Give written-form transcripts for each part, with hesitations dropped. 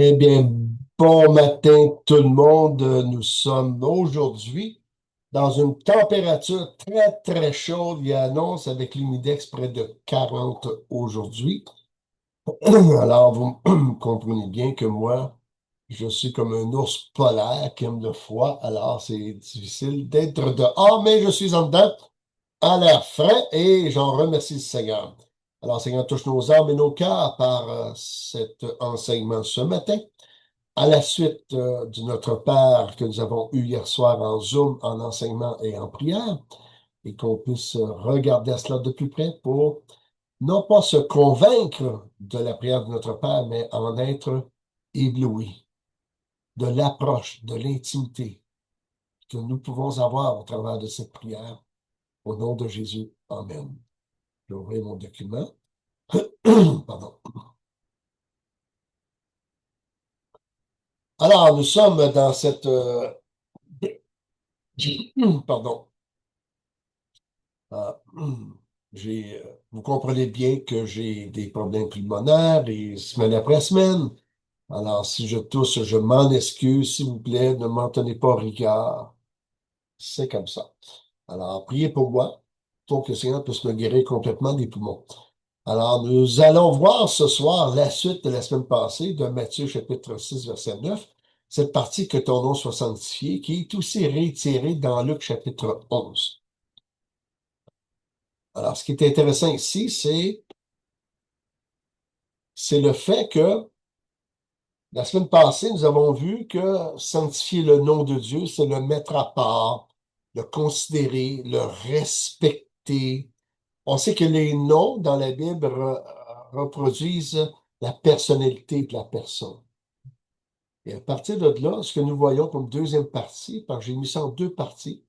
Eh bien, bon matin tout le monde. Nous sommes aujourd'hui dans une température très, très chaude. Il y a annonce avec l'humidex près de 40 aujourd'hui. Alors, vous comprenez bien que moi, je suis comme un ours polaire qui aime le froid. Alors, c'est difficile d'être dehors, mais je suis en dedans à l'air frais et j'en remercie le Seigneur. Alors, Seigneur, touche nos âmes et nos cœurs par cet enseignement ce matin. À la suite du Notre Père que nous avons eu hier soir en Zoom, en enseignement et en prière, et qu'on puisse regarder cela de plus près pour non pas se convaincre de la prière de Notre Père, mais en être ébloui de l'approche, de l'intimité que nous pouvons avoir au travers de cette prière. Au nom de Jésus. Amen. Je vais ouvrir mon document. Pardon. Alors, nous sommes dans cette... pardon. Ah, vous comprenez bien que j'ai des problèmes pulmonaires et semaine après semaine. Alors, si je tousse, je m'en excuse, s'il vous plaît, ne m'en tenez pas rigueur. C'est comme ça. Alors, priez pour moi pour que le Seigneur puisse me guérir complètement des poumons. Alors, nous allons voir ce soir la suite de la semaine passée de Matthieu chapitre 6, verset 9, cette partie que ton nom soit sanctifié, qui est aussi réitérée dans Luc chapitre 11. Alors, ce qui est intéressant ici, c'est le fait que la semaine passée, nous avons vu que sanctifier le nom de Dieu, c'est le mettre à part, le considérer, le respecter. On sait que les noms dans la Bible reproduisent la personnalité de la personne. Et à partir de là, ce que nous voyons comme deuxième partie, parce que j'ai mis ça en deux parties,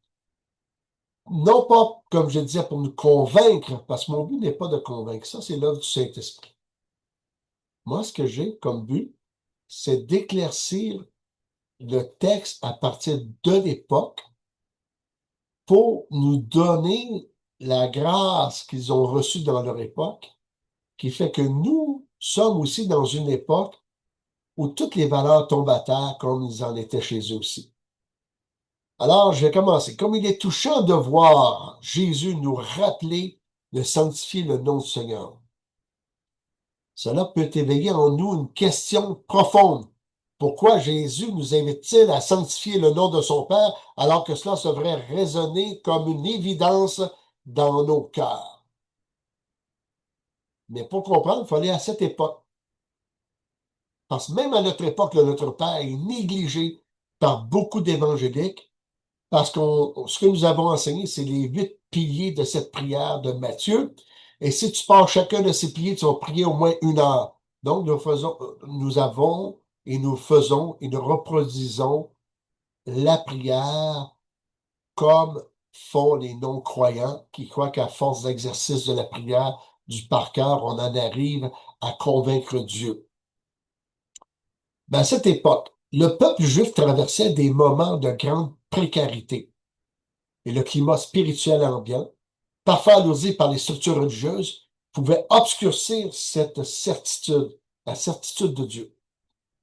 non pas, comme je disais, pour nous convaincre, parce que mon but n'est pas de convaincre, ça c'est l'œuvre du Saint-Esprit. Moi, ce que j'ai comme but, c'est d'éclaircir le texte à partir de l'époque pour nous donner la grâce qu'ils ont reçue dans leur époque, qui fait que nous sommes aussi dans une époque où toutes les valeurs tombent à terre comme ils en étaient chez eux aussi. Alors, je vais commencer. Comme il est touchant de voir Jésus nous rappeler de sanctifier le nom du Seigneur. Cela peut éveiller en nous une question profonde. Pourquoi Jésus nous invite-t-il à sanctifier le nom de son Père alors que cela devrait résonner comme une évidence dans nos cœurs? Mais pour comprendre, il faut aller à cette époque. Parce que même à notre époque, notre Père est négligé par beaucoup d'évangéliques parce que ce que nous avons enseigné, c'est les 8 piliers de cette prière de Matthieu. Et si tu pars chacun de ces piliers, tu vas prier au moins 1 heure. Donc, nous avons et nous faisons et nous reproduisons la prière comme font les non-croyants qui croient qu'à force d'exercice de la prière du par cœur, on en arrive à convaincre Dieu. Mais à cette époque, le peuple juif traversait des moments de grande précarité et le climat spirituel ambiant, parfois alourdi par les structures religieuses, pouvait obscurcir cette certitude, la certitude de Dieu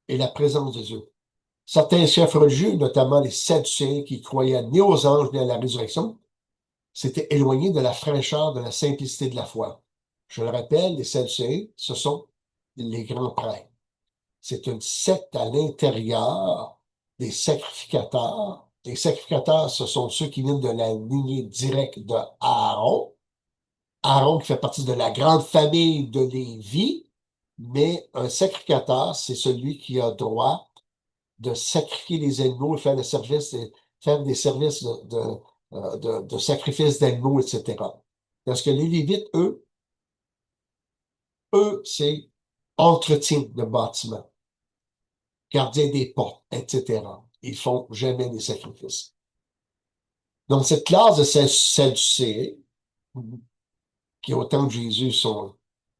et la présence de Dieu. Certains chefs religieux, notamment les Sadducéens qui croyaient ni aux anges ni à la résurrection, s'étaient éloignés de la fraîcheur, de la simplicité de la foi. Je le rappelle, les Sadducéens, ce sont les grands prêtres. C'est une secte à l'intérieur des sacrificateurs. Les sacrificateurs, ce sont ceux qui viennent de la lignée directe de Aaron. Aaron qui fait partie de la grande famille de Lévi, mais un sacrificateur, c'est celui qui a droit de sacrifier les animaux, faire faire des services de sacrifice d'animaux, etc. Parce que les Lévites, eux, c'est entretien de bâtiment, gardien des portes, etc. Ils font jamais des sacrifices. Donc, cette classe de Sadducéens, qui au temps de Jésus sont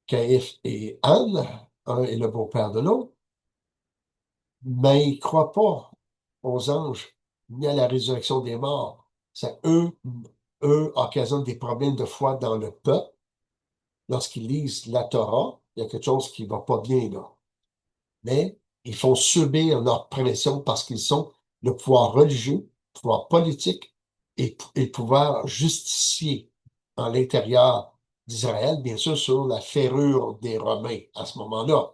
Caïphe et Anne, un est le beau-père de l'autre, mais ils ne croient pas aux anges ni à la résurrection des morts. Ça, eux occasionnent des problèmes de foi dans le peuple. Lorsqu'ils lisent la Torah, il y a quelque chose qui ne va pas bien là. Mais Ils font subir leur pression parce qu'ils sont le pouvoir religieux, le pouvoir politique et le pouvoir justicier en l'intérieur d'Israël, bien sûr, sur la ferrure des Romains à ce moment-là.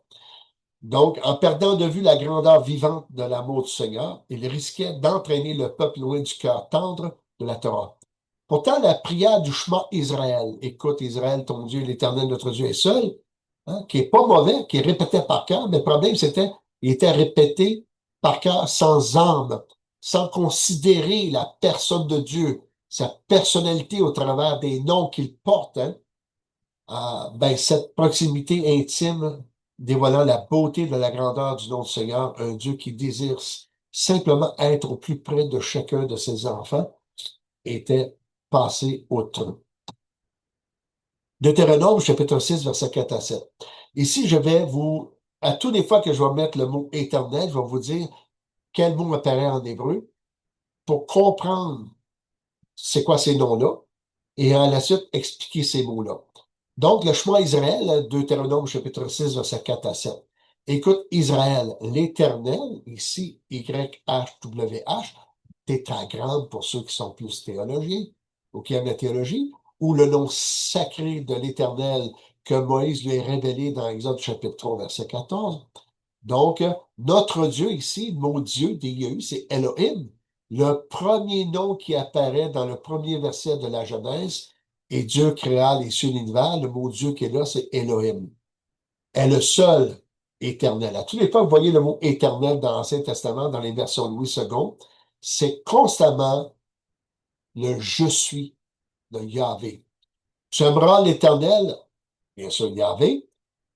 Donc, en perdant de vue la grandeur vivante de l'amour du Seigneur, ils risquaient d'entraîner le peuple loin du cœur tendre de la Torah. Pourtant, la prière du Shema Israël, écoute Israël, ton Dieu, l'Éternel, notre Dieu est seul, hein, qui est pas mauvais, qui est répété par cœur, mais le problème, c'était, il était répété par cœur sans âme, sans considérer la personne de Dieu, sa personnalité au travers des noms qu'il porte, hein. Ben, cette proximité intime dévoilant la beauté de la grandeur du nom du Seigneur, un Dieu qui désire simplement être au plus près de chacun de ses enfants, était passé outre. Deutéronome, chapitre 6, verset 4 à 7. Ici, à toutes les fois que je vais mettre le mot éternel, je vais vous dire quel mot apparaît en hébreu pour comprendre c'est quoi ces noms-là et à la suite expliquer ces mots-là. Donc, le chemin Israël, Deutéronome chapitre 6, verset 4 à 7. Écoute, Israël, l'Éternel, ici, YHWH, tétragramme pour ceux qui sont plus théologiens ou qui aiment la théologie, ou le nom sacré de l'Éternel que Moïse lui a révélé dans Exode chapitre 3, verset 14. Donc, notre Dieu ici, le mot Dieu, DIE, c'est Elohim, le premier nom qui apparaît dans le premier verset de la Genèse, et Dieu créa les cieux et l'univers. Le mot Dieu qui est là, c'est Elohim. Est le seul éternel. À tous les fois que vous voyez le mot éternel dans l'Ancien Testament, dans les versions Louis II, c'est constamment le je suis de Yahvé. Tu aimeras l'Éternel, bien sûr Yahvé,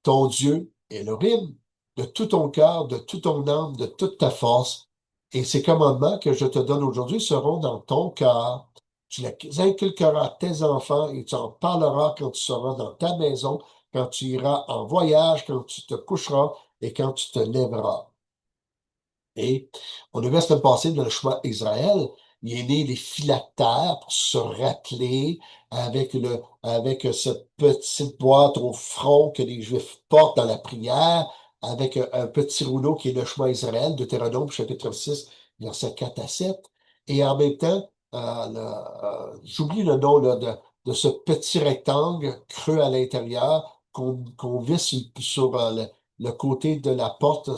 ton Dieu Elohim, de tout ton cœur, de toute ton âme, de toute ta force. Et ces commandements que je te donne aujourd'hui seront dans ton cœur. Tu les inculqueras à tes enfants et tu en parleras quand tu seras dans ta maison, quand tu iras en voyage, quand tu te coucheras et quand tu te lèveras. Et on a vu la semaine passée dans le chemin Israël, il est né les phylactères pour se rappeler avec cette petite boîte au front que les Juifs portent dans la prière, avec un petit rouleau qui est le chemin Israël, Deutéronome chapitre 6, versets 4 à 7. Et en même temps, j'oublie le nom là, de ce petit rectangle creux à l'intérieur qu'on visse sur le côté de la porte,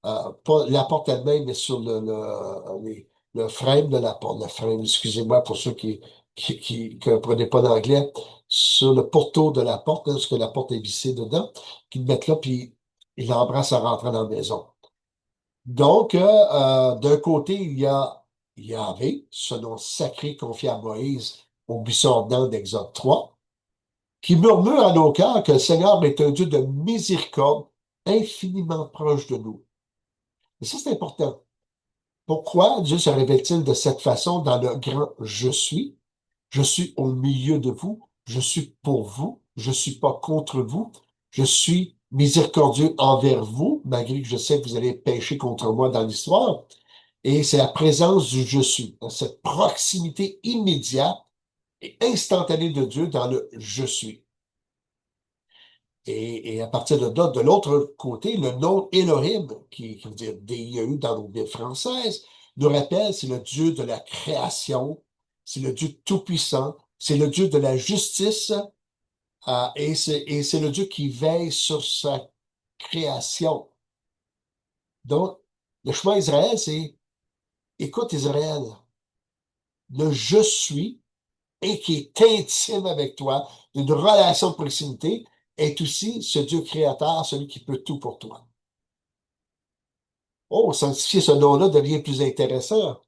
pas la porte elle-même, mais sur le frame de la porte. Le frame, excusez-moi pour ceux qui comprenaient pas l'anglais, sur le porteau de la porte, là, parce que la porte est vissée dedans, qu'ils le mettent là, puis ils l'embrassent en rentrant dans la maison. Donc, d'un côté, il y a Yahvé, ce nom sacré confié à Moïse au buisson ardent d'Exode 3, qui murmure à nos cœurs que le Seigneur est un Dieu de miséricorde, infiniment proche de nous. Et ça, c'est important. Pourquoi Dieu se révèle-t-il de cette façon dans le grand je suis? Je suis au milieu de vous, je suis pour vous, je suis pas contre vous, je suis miséricordieux envers vous, malgré que je sais que vous allez pécher contre moi dans l'histoire. Et c'est la présence du je suis, cette proximité immédiate et instantanée de Dieu dans le je suis. Et à partir de là, de l'autre côté, le nom Elohim, qui veut dire DIE dans nos Bibles françaises, nous rappelle, c'est le Dieu de la création, c'est le Dieu tout-puissant, c'est le Dieu de la justice, et c'est le Dieu qui veille sur sa création. Donc, le chemin Israël, c'est, écoute Israël, le je suis, et qui est intime avec toi, une relation de proximité, est aussi ce Dieu créateur, celui qui peut tout pour toi. Oh, sanctifier ce nom-là devient plus intéressant.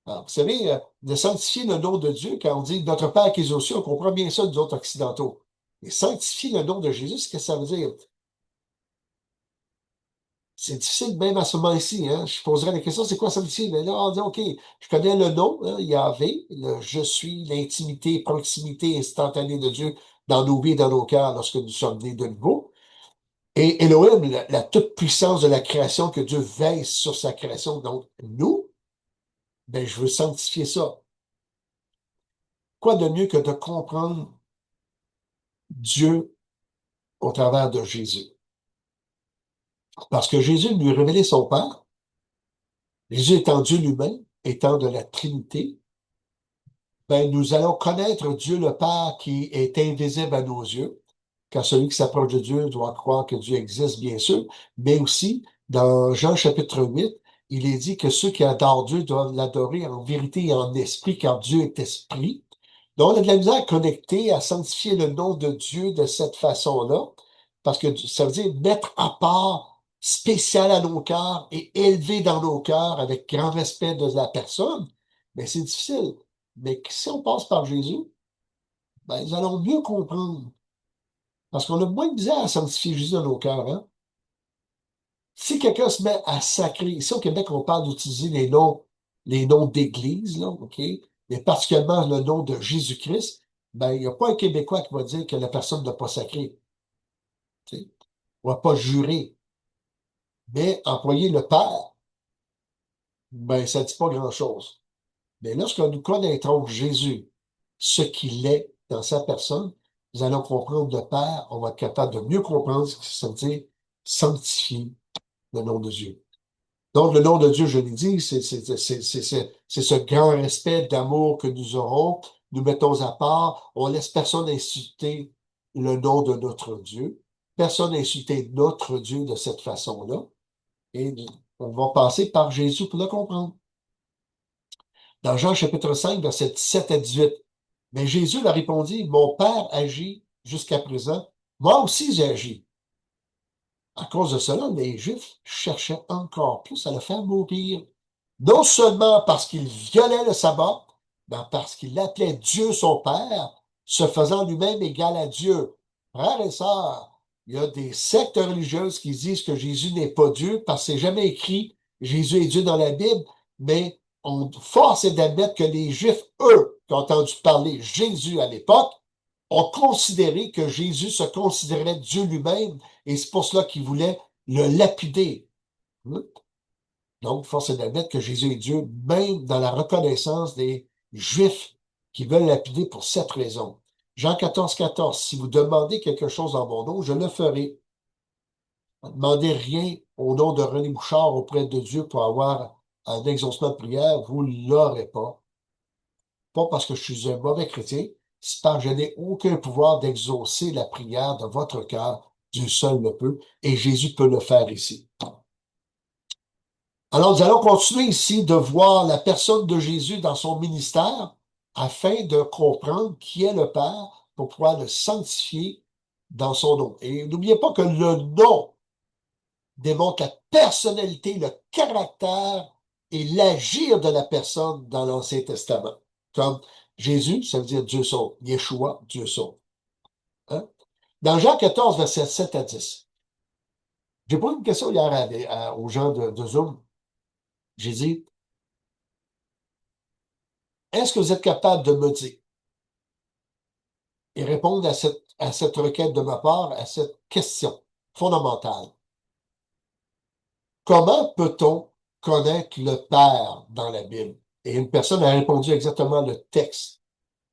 Alors, vous savez, de sanctifier le nom de Dieu, quand on dit notre Père qui est aux cieux, on comprend bien ça, nous autres occidentaux. Mais sanctifier le nom de Jésus, qu'est-ce que ça veut dire? C'est difficile même à ce moment-ci, hein. Je poserais la question, c'est quoi sanctifier? Mais là, on dit, OK, je connais le nom, hein, Yahvé, le je suis, l'intimité, proximité instantanée de Dieu dans nos vies et dans nos cœurs lorsque nous sommes nés de nouveau. Et Elohim, la toute-puissance de la création, que Dieu veille sur sa création. Donc, nous, ben, je veux sanctifier ça. Quoi de mieux que de comprendre Dieu au travers de Jésus? Parce que Jésus lui révélait son Père. Jésus étant Dieu lui-même, étant de la Trinité, ben, nous allons connaître Dieu le Père qui est invisible à nos yeux, car celui qui s'approche de Dieu doit croire que Dieu existe, bien sûr, mais aussi, dans Jean chapitre 8, il est dit que ceux qui adorent Dieu doivent l'adorer en vérité et en esprit, car Dieu est esprit. Donc, on a de la misère à connecter, à sanctifier le nom de Dieu de cette façon-là, parce que ça veut dire mettre à part, spécial à nos cœurs et élevé dans nos cœurs avec grand respect de la personne. Mais c'est difficile. Mais si on passe par Jésus, ben, nous allons mieux comprendre. Parce qu'on a moins de misère à sanctifier Jésus dans nos cœurs, hein. Si quelqu'un se met à sacrer, ici au Québec, on parle d'utiliser les noms d'église, là, OK? Mais particulièrement le nom de Jésus-Christ, ben, il n'y a pas un Québécois qui va dire que la personne n'a pas sacré, tu sais. On va pas jurer. Mais employer le Père, ben, ça dit pas grand-chose. Mais lorsque nous connaîtrons Jésus, ce qu'il est dans sa personne, nous allons comprendre le Père, on va être capable de mieux comprendre ce que ça veut dire sanctifier le nom de Dieu. Donc, le nom de Dieu, je l'ai dit, c'est ce grand respect d'amour que nous aurons, nous mettons à part, on laisse personne insulter le nom de notre Dieu, personne insulter notre Dieu de cette façon-là, et on va passer par Jésus pour le comprendre. Dans Jean chapitre 5, versets 17 à 18, mais Jésus leur répondit, mon Père agit jusqu'à présent, moi aussi j'ai agi. À cause de cela, les Juifs cherchaient encore plus à le faire mourir, non seulement parce qu'il violait le sabbat, mais parce qu'il appelait Dieu son Père, se faisant lui-même égal à Dieu. Frères et sœurs, il y a des sectes religieuses qui disent que Jésus n'est pas Dieu parce que c'est jamais écrit Jésus est Dieu dans la Bible, mais on force est d'admettre que les Juifs, eux, qui ont entendu parler Jésus à l'époque, ont considéré que Jésus se considérait Dieu lui-même et c'est pour cela qu'ils voulaient le lapider. Donc, force est d'admettre que Jésus est Dieu, même dans la reconnaissance des Juifs qui veulent lapider pour cette raison. Jean 14, 14, si vous demandez quelque chose en mon nom, je le ferai. Ne demandez rien au nom de René Bouchard auprès de Dieu pour avoir un exaucement de prière, vous ne l'aurez pas. Pas parce que je suis un mauvais chrétien, c'est parce que je n'ai aucun pouvoir d'exaucer la prière de votre cœur. Dieu seul le peut, et Jésus peut le faire ici. Alors, nous allons continuer ici de voir la personne de Jésus dans son ministère afin de comprendre qui est le Père pour pouvoir le sanctifier dans son nom. Et n'oubliez pas que le nom démontre la personnalité, le caractère et l'agir de la personne dans l'Ancien Testament. Comme Jésus, ça veut dire Dieu sauve. Yeshua, Dieu sauve. Hein? Dans Jean 14, versets 7 à 10, j'ai posé une question hier aux gens de Zoom. J'ai dit, est-ce que vous êtes capable de me dire et répondre à cette requête de ma part, à cette question fondamentale? Comment peut-on connaître le Père dans la Bible? Et une personne a répondu exactement le texte.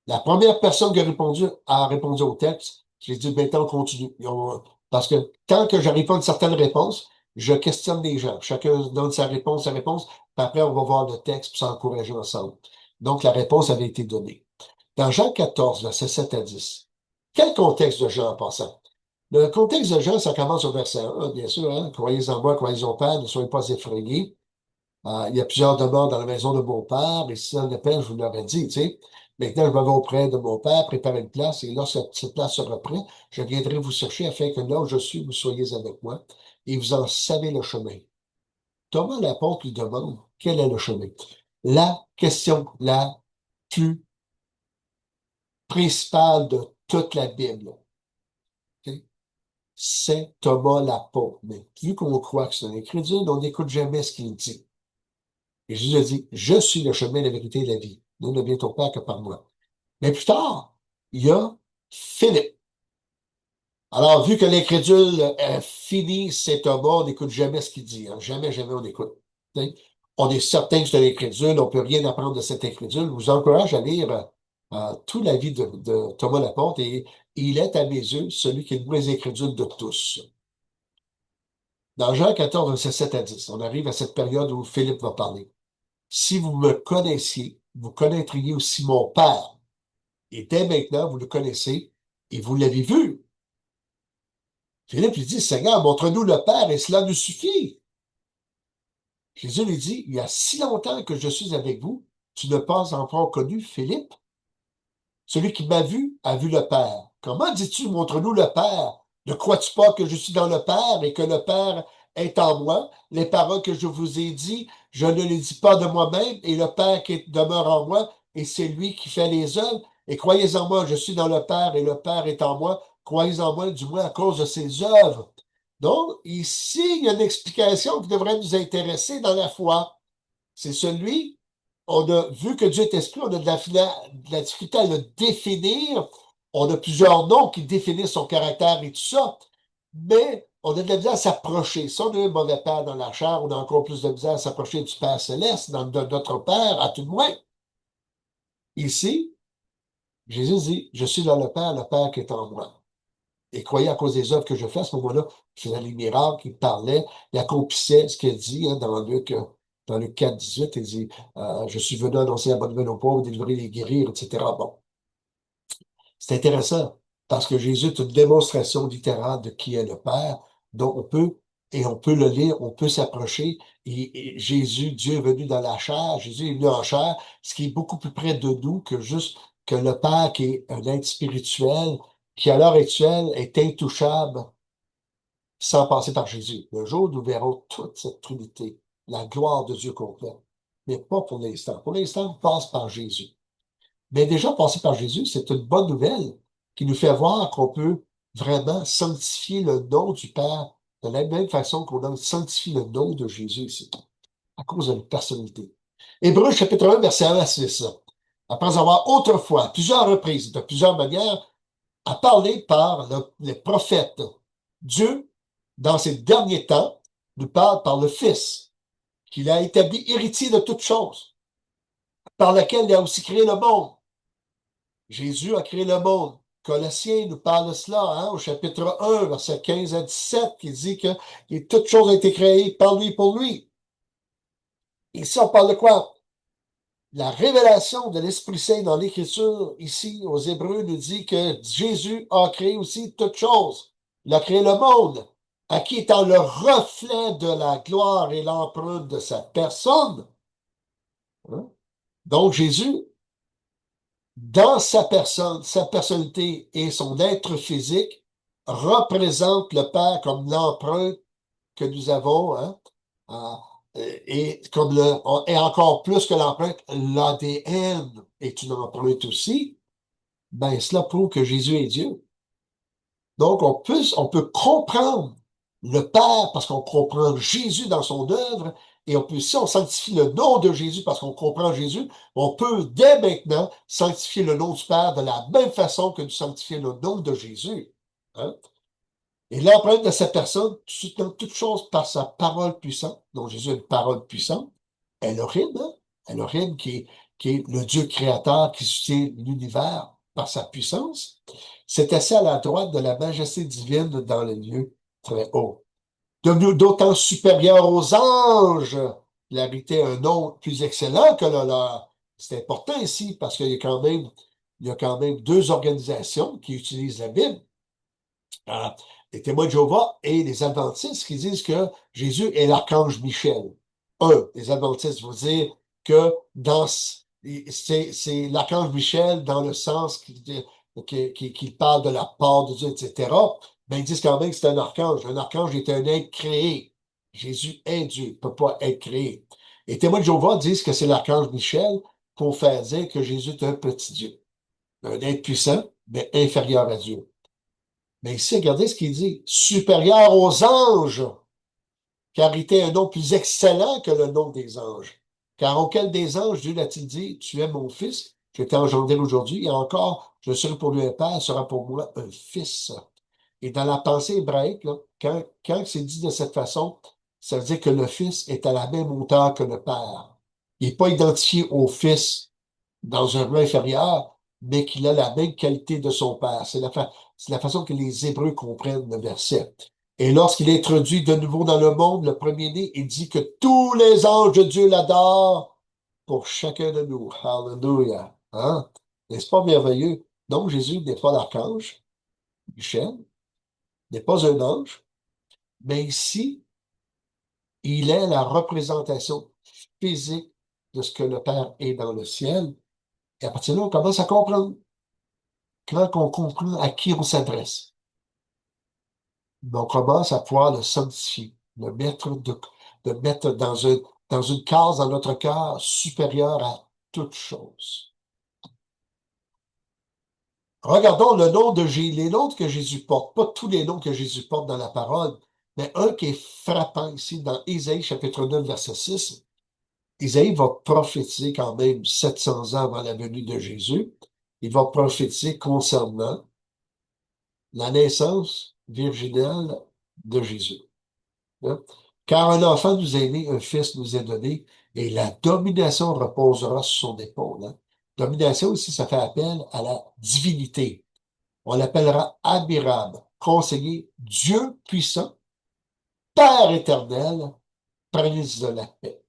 La première personne qui a répondu au texte, j'ai dit, maintenant, on continue. Parce que tant que j'arrive pas à une certaine réponse, je questionne les gens. Chacun donne sa réponse, puis après, on va voir le texte pour s'encourager ensemble. Donc, la réponse avait été donnée. Dans Jean 14, versets 7 à 10, quel contexte de Jean en passant? Le contexte de Jean, ça commence au verset 1, bien sûr, hein? Croyez en moi, croyez en Père, ne soyez pas effrayés. Il y a plusieurs demeures dans la maison de mon père, et si ça le Père, je vous l'aurais dit, tu sais. Maintenant, je m'en vais auprès de mon père, préparer une place, et lorsque cette place sera prête, je viendrai vous chercher afin que là où je suis, vous soyez avec moi, et vous en savez le chemin. Thomas l'apôtre lui demande, quel est le chemin? La question la plus principale de toute la Bible, ok? C'est Thomas l'apôtre. Mais vu qu'on croit que c'est un incrédule, on n'écoute jamais ce qu'il dit. Et Jésus a dit, je suis le chemin, la vérité et la vie. Nous ne vient au Père que par moi. Mais plus tard, il y a Philippe. Alors, vu que l'incrédule finit cet homme, on n'écoute jamais ce qu'il dit. Hein. Jamais, jamais on écoute. T'sais. On est certain que c'est un incrédule, on peut rien apprendre de cet incrédule. Je vous encourage à lire toute la vie de Thomas l'apôtre et il est à mes yeux celui qui est le moins incrédule de tous. Dans Jean 14, verset 7 à 10, on arrive à cette période où Philippe va parler. Si vous me connaissiez, vous connaîtriez aussi mon Père. Et dès maintenant, vous le connaissez et vous l'avez vu. Philippe lui dit, Seigneur, montre-nous le Père et cela nous suffit. Jésus lui dit, il y a si longtemps que je suis avec vous, tu n'as pas encore connu Philippe? Celui qui m'a vu a vu le Père. Comment dis-tu, montre-nous le Père? Ne crois-tu pas que je suis dans le Père et que le Père est en moi? Les paroles que je vous ai dites, je ne les dis pas de moi-même, et le Père qui demeure en moi, et c'est lui qui fait les œuvres. Et croyez en moi, je suis dans le Père et le Père est en moi. Croyez en moi, du moins à cause de ses œuvres. Donc, ici, il y a une explication qui devrait nous intéresser dans la foi. C'est celui, on a vu que Dieu est esprit, on a de la difficulté à le définir. On a plusieurs noms qui définissent son caractère et tout ça, mais on a de la misère à s'approcher. Si on a un mauvais père dans la chair, on a encore plus de misère à s'approcher du Père céleste, de notre Père, à tout de moins. Ici, Jésus dit, je suis dans le Père qui est en moi. Et croyez à cause des œuvres que je fais, à ce moment-là, il faisait les miracles, il parlait, il accomplissait ce qu'il dit dans Luc 4, 18, il dit, je suis venu annoncer la bonne nouvelle aux pauvres, délivrer les guérir, etc. Bon, c'est intéressant, parce que Jésus est une démonstration littérale de qui est le Père, dont on peut le lire, on peut s'approcher, et Jésus, Dieu est venu dans la chair, Jésus est venu en chair, ce qui est beaucoup plus près de nous que juste que le Père qui est un être spirituel, qui à l'heure actuelle est intouchable sans passer par Jésus. Le jour où nous verrons toute cette Trinité, la gloire de Dieu complète, mais pas pour l'instant. Pour l'instant, on passe par Jésus. Mais déjà, passer par Jésus, c'est une bonne nouvelle qui nous fait voir qu'on peut vraiment sanctifier le nom du Père de la même façon qu'on a sanctifié le nom de Jésus ici, à cause de la personnalité. Hébreux chapitre 1, verset 1 à 6. Après avoir autrefois, à plusieurs reprises, de plusieurs manières, a parlé par les prophètes. Dieu, dans ces derniers temps, nous parle par le Fils, qu'il a établi héritier de toutes choses, par lequel il a aussi créé le monde. Jésus a créé le monde. Colossiens nous parle de cela, hein, au chapitre 1, verset 15 à 17, qui dit que toutes choses ont été créées par lui et pour lui. Ici, on parle de quoi? La révélation de l'Esprit Saint dans l'Écriture, ici, aux Hébreux, nous dit que Jésus a créé aussi toutes choses. Il a créé le monde, à qui étant le reflet de la gloire et l'empreinte de sa personne. Hein? Donc, Jésus, dans sa personne, sa personnalité et son être physique, représente le Père comme l'empreinte que nous avons, hein, et comme et encore plus que l'empreinte, l'ADN est une empreinte aussi, ben cela prouve que Jésus est Dieu. Donc, on peut comprendre le Père parce qu'on comprend Jésus dans son œuvre, et on peut, si on sanctifie le nom de Jésus parce qu'on comprend Jésus, on peut dès maintenant sanctifier le nom du Père de la même façon que nous sanctifions le nom de Jésus. Hein? Et l'empreinte de cette personne, dans toute chose par sa parole puissante, dont Jésus a une parole puissante, Elohim, hein? Elohim qui est le Dieu créateur qui soutient l'univers par sa puissance, s'est assis à la droite de la majesté divine dans les lieux très hauts. Devenu d'autant supérieur aux anges, il méritait un nom plus excellent que le leur. C'est important ici parce il y a quand même deux organisations qui utilisent la Bible. Ah, les témoins de Jéhovah et les adventistes qui disent que Jésus est l'archange Michel. Les adventistes vont dire que c'est l'archange Michel dans le sens qu'il parle de la part de Dieu, etc. Mais ils disent quand même que c'est un archange. Un archange est un être créé. Jésus est Dieu, il ne peut pas être créé. Les témoins de Jéhovah disent que c'est l'archange Michel pour faire dire que Jésus est un petit Dieu, un être puissant, mais inférieur à Dieu. Mais ici, regardez ce qu'il dit. Supérieur aux anges, car il était un nom plus excellent que le nom des anges. Car auquel des anges Dieu l'a-t-il dit, tu es mon fils, je t'ai engendré aujourd'hui, et encore, je serai pour lui un père, sera pour moi un fils. Et dans la pensée hébraïque, là, quand c'est dit de cette façon, ça veut dire que le fils est à la même hauteur que le père. Il n'est pas identifié au fils dans un rang inférieur, mais qu'il a la même qualité de son père. C'est la façon que les Hébreux comprennent le verset. Et lorsqu'il est introduit de nouveau dans le monde, le premier-né, il dit que tous les anges de Dieu l'adorent pour chacun de nous. Hallelujah. Hein? N'est-ce pas merveilleux? Donc, Jésus n'est pas l'archange, Michel, n'est pas un ange, mais ici, il est la représentation physique de ce que le Père est dans le ciel. Et à partir de là, on commence à comprendre. Quand on comprend à qui on s'adresse, on commence à pouvoir le sanctifier, le mettre dans une case dans notre cœur supérieure à toute chose. Regardons le nom les noms que Jésus porte, pas tous les noms que Jésus porte dans la parole, mais un qui est frappant ici dans Ésaïe chapitre 9, verset 6. Isaïe va prophétiser quand même 700 ans avant la venue de Jésus. Il va prophétiser concernant la naissance virginale de Jésus. Hein? Car un enfant nous est né, un fils nous est donné, et la domination reposera sur son épaule. Hein? Domination aussi, ça fait appel à la divinité. On l'appellera admirable, conseiller, Dieu puissant, Père éternel, prince de la paix.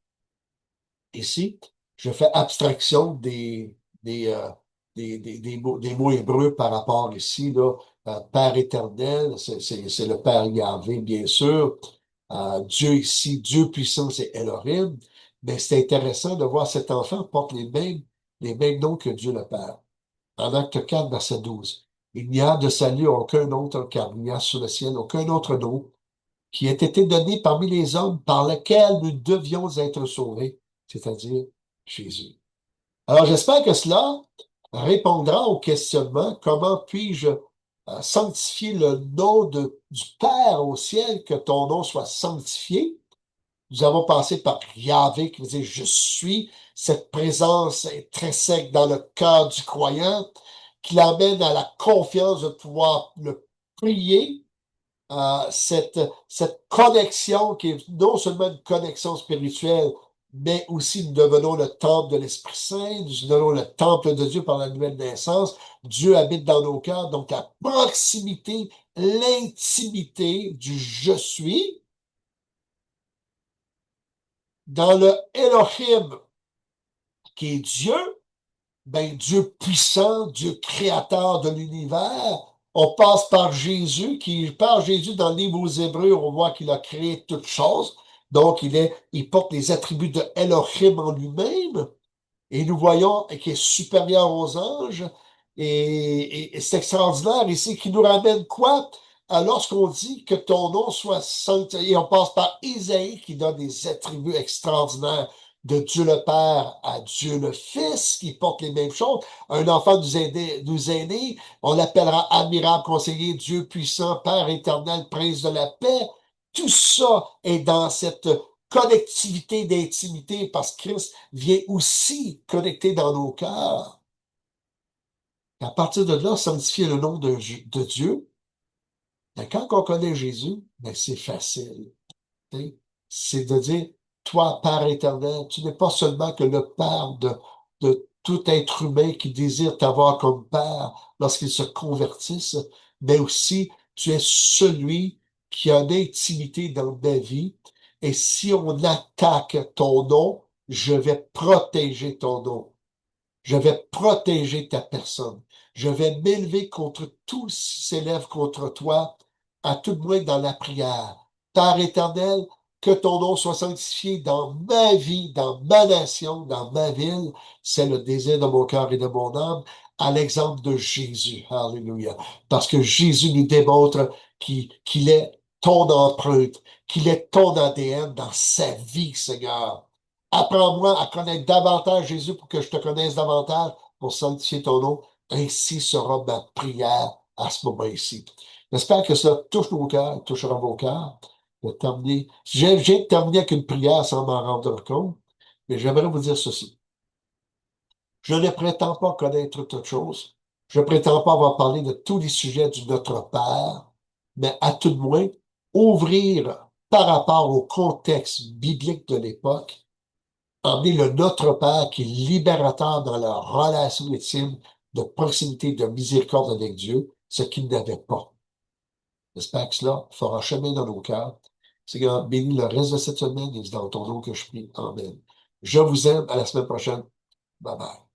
Ici, je fais abstraction des mots hébreux par rapport ici, là. Père éternel, c'est le Père Yahvé, bien sûr. Dieu ici, Dieu puissant, c'est Elohim. Mais c'est intéressant de voir cet enfant porte les mêmes noms que Dieu le Père. En Acte 4, verset 12. Il n'y a de salut à aucun autre, car il n'y a sous le ciel aucun autre nom qui ait été donné parmi les hommes par lequel nous devions être sauvés, c'est-à-dire Jésus. Alors j'espère que cela répondra au questionnement, comment puis-je sanctifier le nom du Père au ciel, que ton nom soit sanctifié. Nous avons passé par Yahvé, qui veut dire je suis, cette présence intrinsèque dans le cœur du croyant, qui l'amène à la confiance de pouvoir le prier, cette connexion qui est non seulement une connexion spirituelle, mais aussi nous devenons le temple de l'Esprit Saint, nous devenons le temple de Dieu par la nouvelle naissance. Dieu habite dans nos cœurs, donc la proximité, l'intimité du je suis dans le Elohim, qui est Dieu, ben Dieu puissant, Dieu créateur de l'univers. On passe par Jésus dans le livre aux Hébreux, on voit qu'il a créé toutes choses. Donc, il porte les attributs de Elohim en lui-même. Et nous voyons qu'il est supérieur aux anges. Et c'est extraordinaire ici, qui nous ramène quoi? Lorsqu'on dit que ton nom soit sanctifié, et on passe par Isaïe qui donne des attributs extraordinaires de Dieu le Père à Dieu le Fils, qui porte les mêmes choses. Un enfant nous est né, on l'appellera admirable conseiller, Dieu puissant, Père éternel, prince de la paix. Tout ça est dans cette connectivité d'intimité parce que Christ vient aussi connecter dans nos cœurs. À partir de là, sanctifier le nom de Dieu. Et quand on connaît Jésus, ben c'est facile. T'sais. C'est de dire, toi, Père éternel, tu n'es pas seulement que le Père de tout être humain qui désire t'avoir comme Père lorsqu'il se convertisse, mais aussi tu es celui qui a une intimité dans ma vie. Et si on attaque ton nom, je vais protéger ton nom. Je vais protéger ta personne. Je vais m'élever contre tout ce qui s'élève contre toi, à tout le moins dans la prière. Père éternel, que ton nom soit sanctifié dans ma vie, dans ma nation, dans ma ville. C'est le désir de mon cœur et de mon âme, à l'exemple de Jésus. Alléluia. Parce que Jésus nous démontre qu'il est ton empreinte, qu'il est ton ADN dans sa vie, Seigneur. Apprends-moi à connaître davantage Jésus pour que je te connaisse davantage, pour sanctifier ton nom. Ainsi sera ma prière à ce moment-ci. J'espère que cela touche nos cœurs, touchera vos cœurs. J'ai terminé avec une prière sans m'en rendre compte, mais j'aimerais vous dire ceci. Je ne prétends pas connaître toute chose. Je ne prétends pas avoir parlé de tous les sujets du Notre Père, mais à tout de moins, ouvrir par rapport au contexte biblique de l'époque, emmener le Notre Père qui est libérateur dans leur relation intime de proximité, de miséricorde avec Dieu, ce qu'il n'avait pas. J'espère que cela fera chemin dans nos cœurs. Seigneur, bénis le reste de cette semaine et c'est dans ton nom que je prie. Amen. Je vous aime. À la semaine prochaine. Bye bye.